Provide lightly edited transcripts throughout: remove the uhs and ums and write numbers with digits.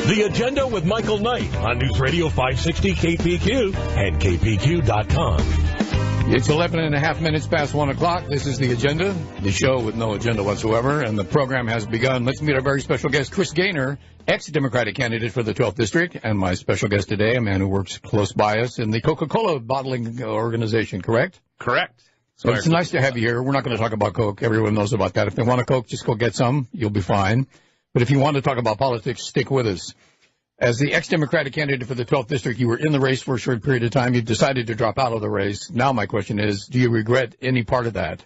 The Agenda with Michael Knight on News Radio 560 KPQ and KPQ.com. It's 11 and a half minutes past 1 o'clock. This is The Agenda, the show with no agenda whatsoever, and the program has begun. Let's meet our very special guest, Chris Goehner, ex-Democratic candidate for the 12th District, and my special guest today, a man who works close by us in the Coca-Cola bottling organization, correct? Correct. So it's nice to have you here. We're not going to talk about Coke. Everyone knows about that. If they want a Coke, just go get some. You'll be fine. But if you want to talk about politics, stick with us. As the ex-Democratic candidate for the 12th District, you were in the race for a short period of time. You've decided to drop out of the race. Now my question is, do you regret any part of that?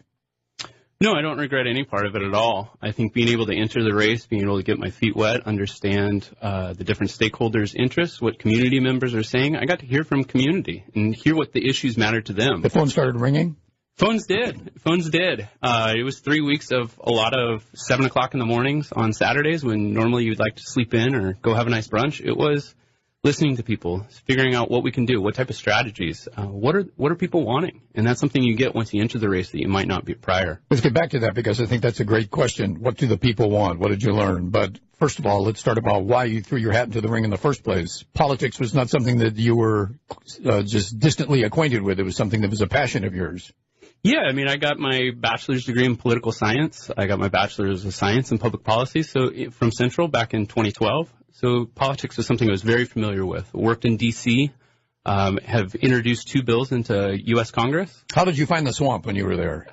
No, I don't regret any part of it at all. I think being able to enter the race, being able to get my feet wet, understand the different stakeholders' interests, what community members are saying, I got to hear from community and hear what the issues matter to them. The phone started ringing? Phones did. It was 3 weeks of a lot of 7 o'clock in the mornings on Saturdays when normally you'd like to sleep in or go have a nice brunch. It was listening to people, figuring out what we can do, what type of strategies, what are people wanting? And that's something you get once you enter the race that you might not be prior. Let's get back to that because I think that's a great question. What do the people want? What did you learn? But first of all, let's start about why you threw your hat into the ring in the first place. Politics was not something that you were just distantly acquainted with. It was something that was a passion of yours. Yeah, I mean, I got my bachelor's degree in political science. I got my bachelor's of science in public policy from Central back in 2012. So politics was something I was very familiar with. Worked in D.C., have introduced 2 bills into U.S. Congress. How did you find the swamp when you were there?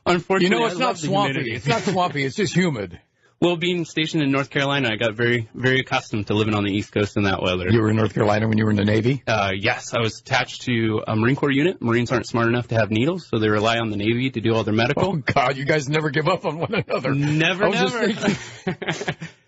Unfortunately, it's not swampy. It's not swampy. It's just humid. Well, being stationed in North Carolina, I got very, very accustomed to living on the East Coast in that weather. You were in North Carolina when you were in the Navy? Yes, I was attached to a Marine Corps unit. Marines aren't smart enough to have needles, so they rely on the Navy to do all their medical. Oh, God, you guys never give up on one another. Never.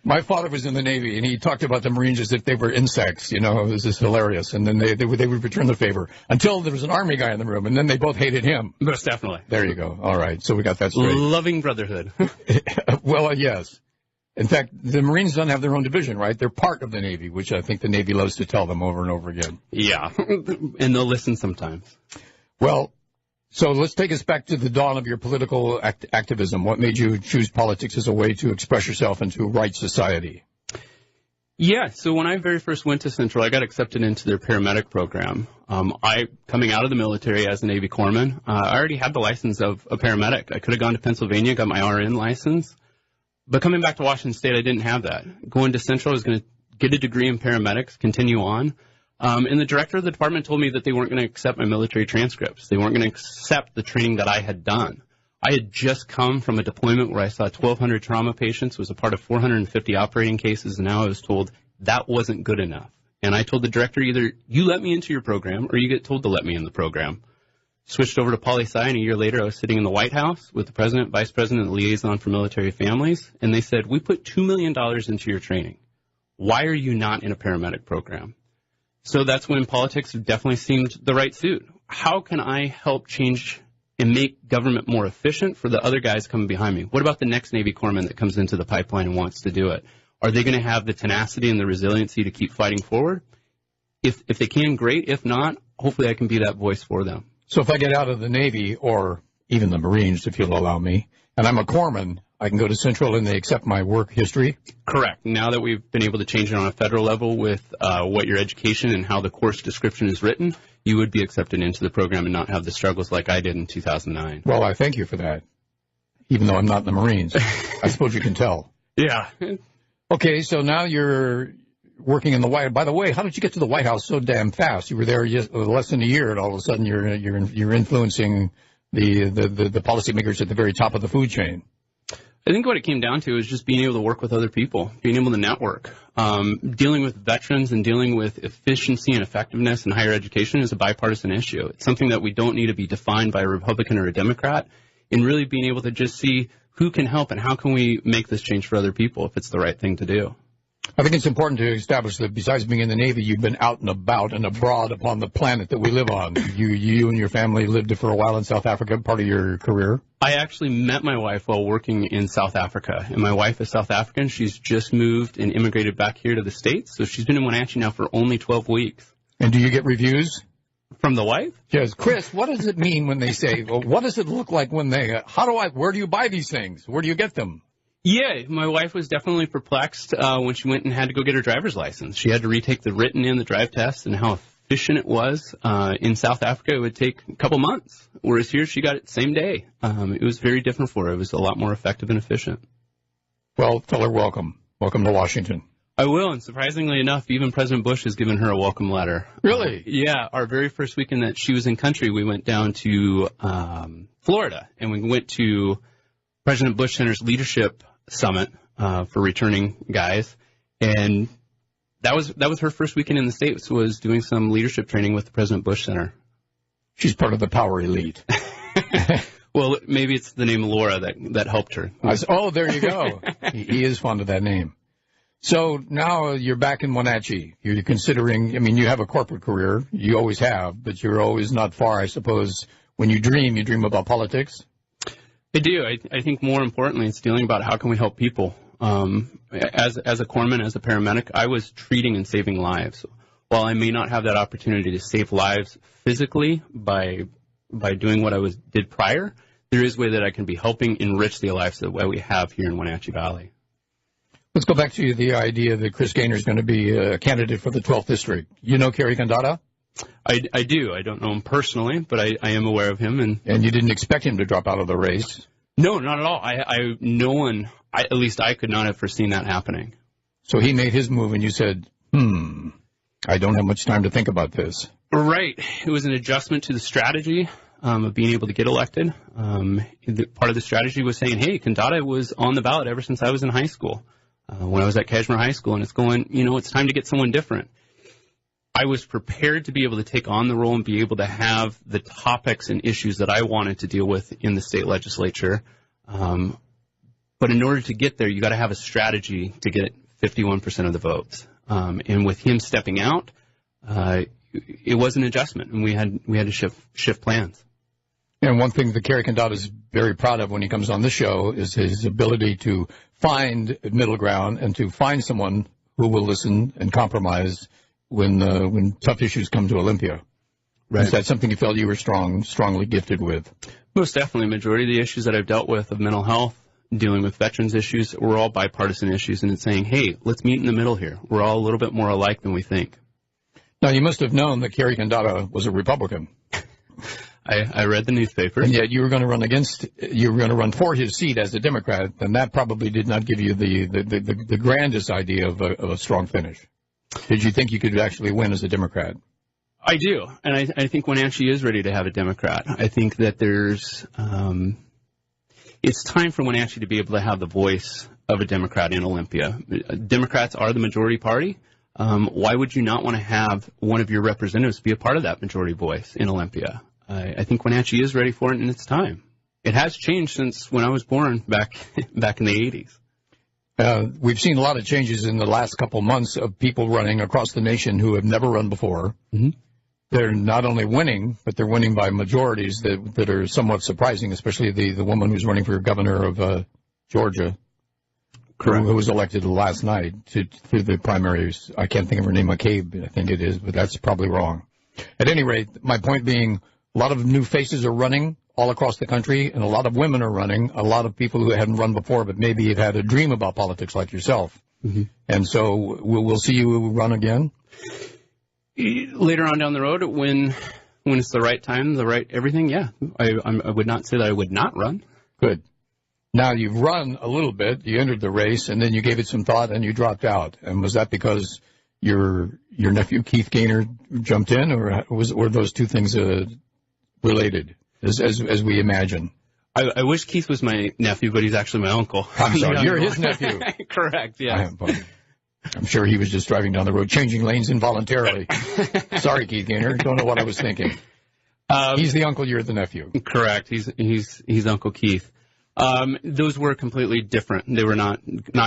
My father was in the Navy, and he talked about the Marines as if they were insects. You know, it was just hilarious. And then they would return the favor until there was an Army guy in the room, and then they both hated him. Most definitely. There you go. All right, so we got that straight. Loving brotherhood. Well, yes. In fact, the Marines don't have their own division, right? They're part of the Navy, which I think the Navy loves to tell them over and over again. Yeah, and they'll listen sometimes. Well, so let's take us back to the dawn of your political activism. What made you choose politics as a way to express yourself and to right society? Yeah, so when I very first went to Central, I got accepted into their paramedic program. Coming out of the military as a Navy corpsman, I already had the license of a paramedic. I could have gone to Pennsylvania, got my RN license. But coming back to Washington State, I didn't have that. Going to Central, I was going to get a degree in paramedics, continue on. And the director of the department told me that they weren't going to accept my military transcripts. They weren't going to accept the training that I had done. I had just come from a deployment where I saw 1,200 trauma patients, was a part of 450 operating cases, and now I was told that wasn't good enough. And I told the director, either you let me into your program or you get told to let me in the program. Switched over to poli-sci, and a year later I was sitting in the White House with the president, vice president, and liaison for military families, and they said, we put $2 million into your training. Why are you not in a paramedic program? So that's when politics definitely seemed the right suit. How can I help change and make government more efficient for the other guys coming behind me? What about the next Navy corpsman that comes into the pipeline and wants to do it? Are they going to have the tenacity and the resiliency to keep fighting forward? If they can, great. If not, hopefully I can be that voice for them. So if I get out of the Navy, or even the Marines, if you'll allow me, and I'm a corpsman, I can go to Central and they accept my work history? Correct. Now that we've been able to change it on a federal level with what your education and how the course description is written, you would be accepted into the program and not have the struggles like I did in 2009. Well, I thank you for that, even though I'm not in the Marines. I suppose you can tell. Yeah. Okay, so now you're working in the White House. By the way, how did you get to the White House so damn fast? You were there less than a year, and all of a sudden you're influencing the policymakers at the very top of the food chain. I think what it came down to is just being able to work with other people, being able to network. Dealing with veterans and dealing with efficiency and effectiveness in higher education is a bipartisan issue. It's something that we don't need to be defined by a Republican or a Democrat, and really being able to just see who can help and how can we make this change for other people if it's the right thing to do. I think it's important to establish that besides being in the Navy, you've been out and about and abroad upon the planet that we live on. You and your family lived for a while in South Africa, part of your career. I actually met my wife while working in South Africa, and my wife is South African. She's just moved and immigrated back here to the States, so she's been in Wenatchee now for only 12 weeks. And do you get reviews? From the wife? Yes. Chris, what does it mean when they say, well, what does it look like when where do you buy these things? Where do you get them? Yeah, my wife was definitely perplexed when she went and had to go get her driver's license. She had to retake the written and the drive test, and how efficient it was. In South Africa, it would take a couple months, whereas here she got it same day. It was very different for her. It was a lot more effective and efficient. Well, tell her welcome. Welcome to Washington. I will, and surprisingly enough, even President Bush has given her a welcome letter. Really? Yeah, our very first weekend that she was in country, we went down to Florida, and we went to President Bush Center's Leadership Summit for returning guys, and that was her first weekend in the States, was doing some leadership training with the President Bush Center. She's part of the power elite. Well, maybe it's the name Laura that helped her. Oh, there you go. He is fond of that name. So now you're back in Wenatchee. You're considering, I mean, you have a corporate career. You always have, but you're always not far, I suppose. When you dream about politics? I do. I think more importantly, it's dealing about how can we help people. As a corpsman, as a paramedic, I was treating and saving lives. While I may not have that opportunity to save lives physically by doing what I did prior, there is a way that I can be helping enrich the lives that we have here in Wenatchee Valley. Let's go back to the idea that Chris Goehner is going to be a candidate for the 12th District. You know Kerry Kandata? I do. I don't know him personally, but I am aware of him. And you didn't expect him to drop out of the race? No, not at all. No one, at least I could not have foreseen that happening. So he made his move and you said, I don't have much time to think about this. Right. It was an adjustment to the strategy of being able to get elected. Part of the strategy was saying, hey, Kandata was on the ballot ever since I was in high school, when I was at Kashmir High School, and it's going, it's time to get someone different. I was prepared to be able to take on the role and be able to have the topics and issues that I wanted to deal with in the state legislature. But in order to get there, you got to have a strategy to get 51% of the votes. And with him stepping out, it was an adjustment, and we had to shift plans. And one thing that Kerry Kandata is very proud of when he comes on this show is his ability to find middle ground and to find someone who will listen and compromise when tough issues come to Olympia. Right. Is that something you felt you were strongly gifted with? Most definitely. Majority of the issues that I've dealt with of mental health, dealing with veterans issues, were all bipartisan issues, and it's saying, hey, let's meet in the middle here. We're all a little bit more alike than we think. Now, you must have known that Kerry Kandata was a Republican. I read the newspaper. And yet you were going to run for his seat as a Democrat, and that probably did not give you the grandest idea of a strong finish. Did you think you could actually win as a Democrat? I do, and I think Wenatchee is ready to have a Democrat. I think that it's time for Wenatchee to be able to have the voice of a Democrat in Olympia. Democrats are the majority party. Why would you not want to have one of your representatives be a part of that majority voice in Olympia? I think Wenatchee is ready for it, and it's time. It has changed since when I was born back in the 80s. We've seen a lot of changes in the last couple months of people running across the nation who have never run before. Mm-hmm. They're not only winning, but they're winning by majorities that are somewhat surprising, especially the woman who's running for governor of Georgia. Correct. Who was elected last night to the primaries. I can't think of her name, McCabe, I think it is, but that's probably wrong. At any rate, my point being, a lot of new faces are running all across the country, and a lot of women are running, a lot of people who hadn't run before, but maybe have had a dream about politics like yourself. Mm-hmm. And so we'll see you run again? Later on down the road, when it's the right time, the right everything, yeah. I would not say that I would not run. Good. Now, you've run a little bit, you entered the race, and then you gave it some thought, and you dropped out. And was that because your nephew, Keith Goehner, jumped in, or were those two things related, as we imagine? I wish Keith was my nephew, but he's actually my uncle. I'm sorry, you're his nephew. Correct, yes. I'm sure he was just driving down the road, changing lanes involuntarily. Sorry, Keith Goehner, don't know what I was thinking. He's the uncle, you're the nephew. Correct, he's Uncle Keith. Those were completely different. They were not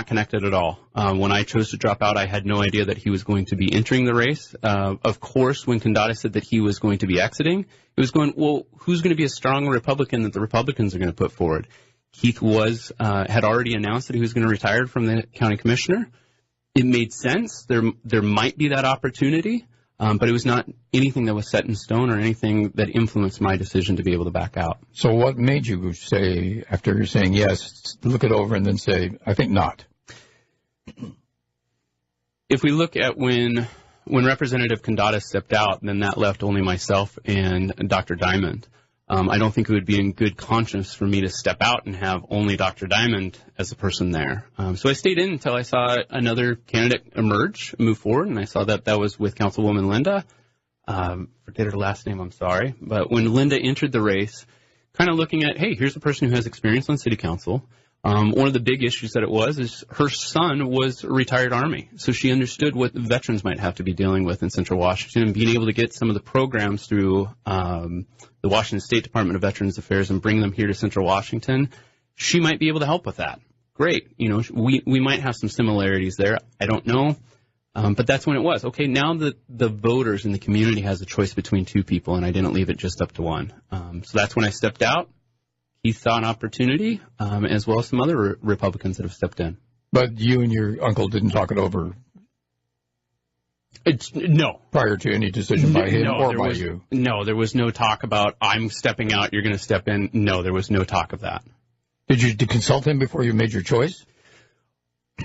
connected at all. When I chose to drop out, I had no idea that he was going to be entering the race. Of course, when Kandata said that he was going to be exiting, it was going, well, who's going to be a strong Republican that the Republicans are going to put forward? Keith had already announced that he was going to retire from the county commissioner. It made sense. There might be that opportunity. But it was not anything that was set in stone or anything that influenced my decision to be able to back out. So what made you say, after you're saying yes, look it over and then say, I think not? If we look at when Representative Condada stepped out, then that left only myself and Dr. Diamond. I don't think it would be in good conscience for me to step out and have only Dr. Diamond as a person there. So I stayed in until I saw another candidate move forward, and I saw that was with Councilwoman Linda. Forget her last name, I'm sorry. But when Linda entered the race, kind of looking at, hey, here's a person who has experience on city council. One of the big issues that it was is her son was a retired Army, so she understood what veterans might have to be dealing with in Central Washington, and being able to get some of the programs through the Washington State Department of Veterans Affairs and bring them here to Central Washington, she might be able to help with that. Great. We might have some similarities there. I don't know. But that's when it was. Okay, now the voters in the community has a choice between two people, and I didn't leave it just up to one. So that's when I stepped out. He saw an opportunity, as well as some other Republicans that have stepped in. But you and your uncle didn't talk it over? No. Prior to any decision by him or by you? No, there was no talk about, I'm stepping out, you're going to step in. No, there was no talk of that. Did you consult him before you made your choice?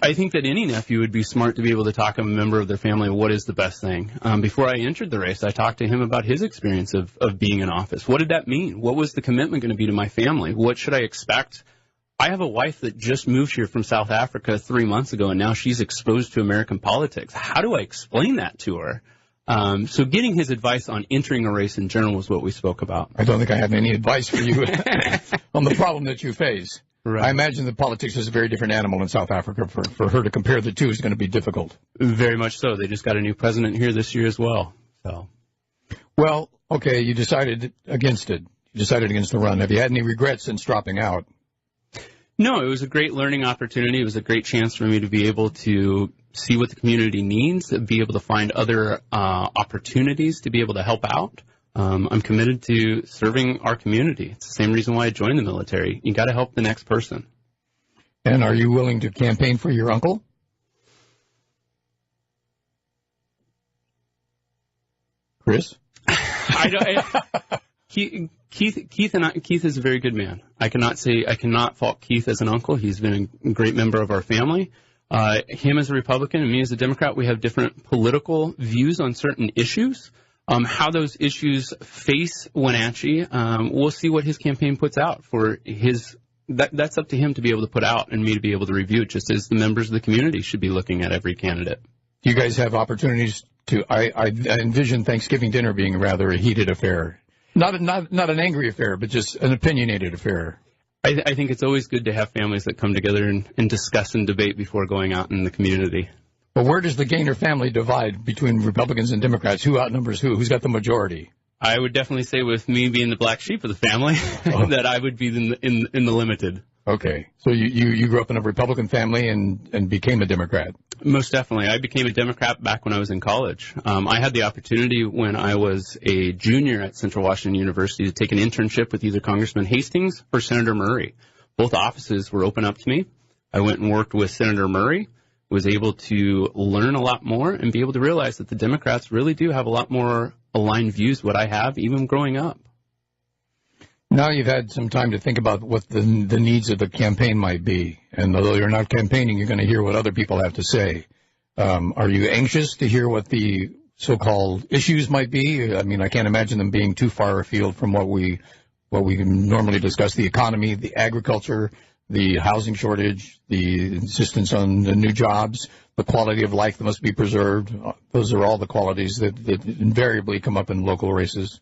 I think that any nephew would be smart to be able to talk to a member of their family what is the best thing. Before I entered the race, I talked to him about his experience of being in office. What did that mean? What was the commitment going to be to my family? What should I expect? I have a wife that just moved here from South Africa 3 months ago, and now she's exposed to American politics. How do I explain that to her? So getting his advice on entering a race in general was what we spoke about. I don't think I have any advice for you on the problem that you face. Right. I imagine that politics is a very different animal in South Africa. For her to compare the two is going to be difficult. Very much so. They just got a new president here this year as well. So, well, okay, you decided against it. You decided against the run. Have you had any regrets since dropping out? No, it was a great learning opportunity. It was a great chance for me to be able to see what the community needs, be able to find other opportunities to be able to help out. I'm committed to serving our community. It's the same reason why I joined the military. You got to help the next person. And are you willing to campaign for your uncle? Chris? Keith is a very good man. I cannot fault Keith as an uncle. He's been a great member of our family. Him as a Republican and me as a Democrat, we have different political views on certain issues. How those issues face Wenatchee, we'll see what his campaign puts out for his. That's up to him to be able to put out and me to be able to review it, just as the members of the community should be looking at every candidate. You guys have opportunities to. I envision Thanksgiving dinner being rather a heated affair, not an angry affair, but just an opinionated affair. I think it's always good to have families that come together and discuss and debate before going out in the community. But where does the Goehner family divide between Republicans and Democrats? Who outnumbers who? Who's got the majority? I would definitely say, with me being the black sheep of the family, that I would be in the limited. Okay. So you grew up in a Republican family and became a Democrat. Most definitely. I became a Democrat back when I was in college. I had the opportunity when I was a junior at Central Washington University to take an internship with either Congressman Hastings or Senator Murray. Both offices were open up to me. I went and worked with Senator Murray, was able to learn a lot more and be able to realize that the Democrats really do have a lot more aligned views what I have, even growing up. Now you've had some time to think about what the needs of the campaign might be. And although you're not campaigning, you're going to hear what other people have to say. Are you anxious to hear what the so-called issues might be? I mean, I can't imagine them being too far afield from what we normally discuss: the economy, the agriculture, the housing shortage, the insistence on the new jobs, the quality of life that must be preserved. Those are all the qualities that invariably come up in local races.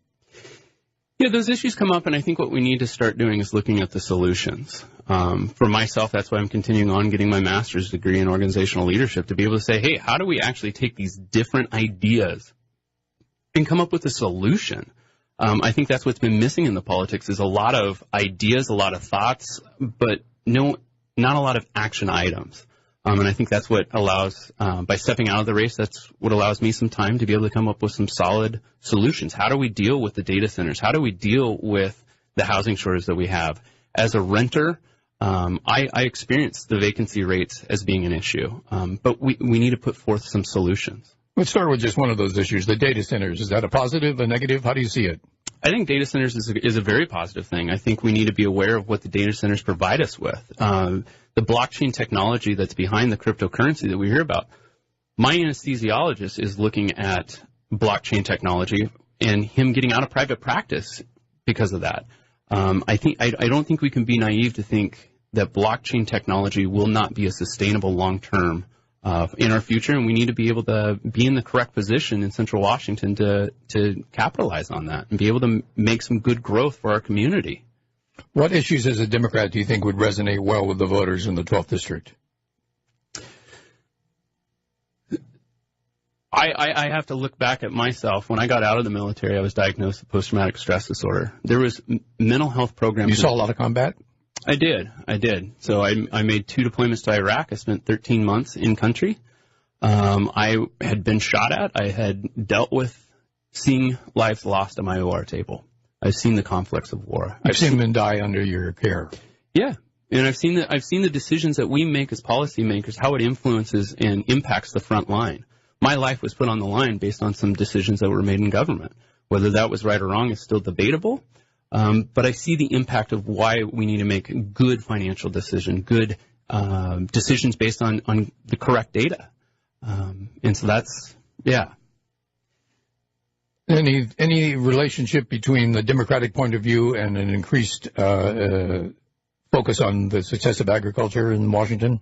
Yeah, those issues come up, and I think what we need to start doing is looking at the solutions. For myself, that's why I'm continuing on getting my master's degree in organizational leadership, to be able to say, hey, how do we actually take these different ideas and come up with a solution? I think that's what's been missing in the politics, is a lot of ideas, a lot of thoughts, but not a lot of action items. And I think that's what allows, by stepping out of the race, that's what allows me some time to be able to come up with some solid solutions. How do we deal with the data centers? How do we deal with the housing shortage that we have? As a renter, I experience the vacancy rates as being an issue, but we need to put forth some solutions. Let's start with just one of those issues, the data centers. Is that a positive, a negative? How do you see it? I think data centers is a very positive thing. I think we need to be aware of what the data centers provide us with. The blockchain technology that's behind the cryptocurrency that we hear about. My anesthesiologist is looking at blockchain technology and him getting out of private practice because of that. I don't think we can be naive to think that blockchain technology will not be a sustainable long-term in our future, and we need to be able to be in the correct position in Central Washington to capitalize on that and be able to make some good growth for our community. What issues as a Democrat do you think would resonate well with the voters in the 12th District? I have to look back at myself. When I got out of the military, I was diagnosed with post-traumatic stress disorder. There was mental health programs. You saw a lot of combat? I did. So I made 2 deployments to Iraq. I spent 13 months in country. I had been shot at. I had dealt with seeing lives lost at my OR table. I've seen the conflicts of war. I've seen men die under your care. Yeah. And I've seen the decisions that we make as policymakers, how it influences and impacts the front line. My life was put on the line based on some decisions that were made in government. Whether that was right or wrong is still debatable. But I see the impact of why we need to make good financial decisions, good decisions based on the correct data. And so that's, yeah. Any relationship between the Democratic point of view and an increased focus on the success of agriculture in Washington?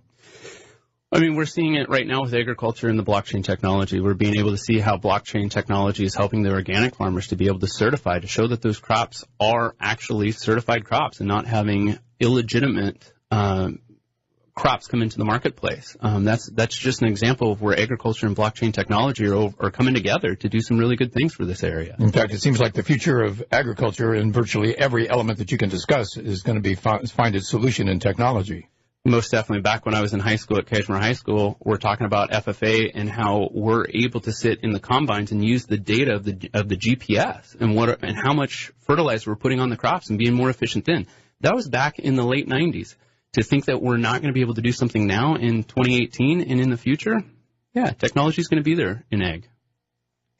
I mean, we're seeing it right now with agriculture and the blockchain technology. We're being able to see how blockchain technology is helping the organic farmers to be able to certify, to show that those crops are actually certified crops and not having illegitimate crops come into the marketplace. That's just an example of where agriculture and blockchain technology are coming together to do some really good things for this area. In fact, it seems like the future of agriculture in virtually every element that you can discuss is going to be find its solution in technology. Most definitely. Back when I was in high school at Kashmir High School, we're talking about FFA and how we're able to sit in the combines and use the data of the GPS and how much fertilizer we're putting on the crops and being more efficient then. That was back in the late 90s. To think that we're not going to be able to do something now in 2018 and in the future, yeah, technology is going to be there in ag.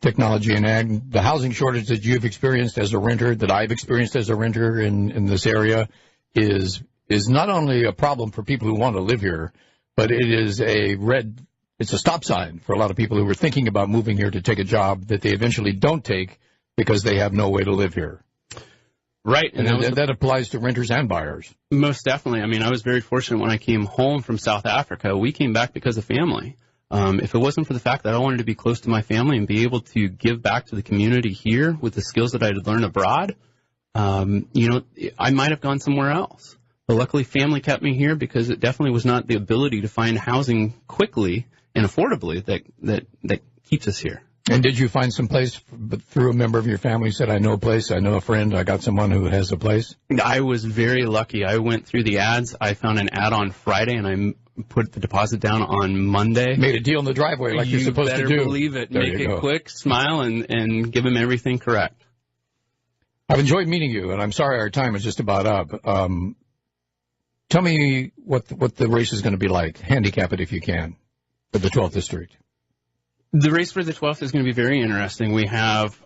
Technology in ag. The housing shortage that you've experienced as a renter, that I've experienced as a renter in this area, is not only a problem for people who want to live here, but it's a stop sign for a lot of people who are thinking about moving here to take a job that they eventually don't take because they have no way to live here. Right. And that applies to renters and buyers. Most definitely. I mean, I was very fortunate when I came home from South Africa. We came back because of family. If it wasn't for the fact that I wanted to be close to my family and be able to give back to the community here with the skills that I had learned abroad, I might have gone somewhere else. But luckily, family kept me here because it definitely was not the ability to find housing quickly and affordably that keeps us here. And did you find some place through a member of your family said, I know a place, I know a friend, I got someone who has a place? I was very lucky. I went through the ads. I found an ad on Friday, and I put the deposit down on Monday. Made a deal in the driveway like you're supposed to do. You better believe it. Make it quick, smile, and give them everything correct. I've enjoyed meeting you, and I'm sorry our time is just about up. Tell me what the race is going to be like. Handicap it if you can for the 12th District. The race for the 12th is going to be very interesting. We have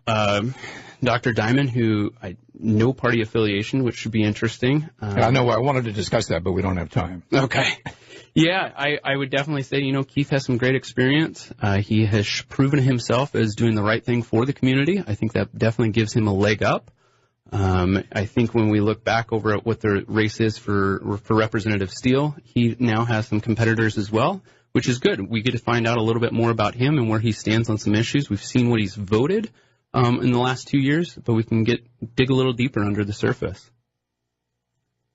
Dr. Diamond, who no party affiliation, which should be interesting. I know. I wanted to discuss that, but we don't have time. Okay. Yeah, I would definitely say, Keith has some great experience. He has proven himself as doing the right thing for the community. I think that definitely gives him a leg up. I think when we look back over at what the race is for Representative Steele, he now has some competitors as well, which is good. We get to find out a little bit more about him and where he stands on some issues. We've seen what he's voted in the last 2 years, but we can dig a little deeper under the surface.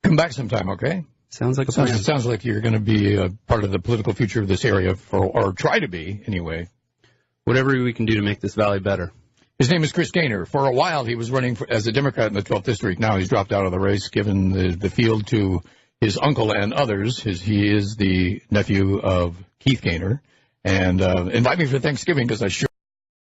Come back sometime, okay? Sounds like a plan. It sounds like you're going to be a part of the political future of this area, or try to be, anyway. Whatever we can do to make this valley better. His name is Chris Goehner. For a while, he was running as a Democrat in the 12th District. Now he's dropped out of the race, given the field to his uncle and others. He is the nephew of Keith Goehner. And invite me for Thanksgiving because I sure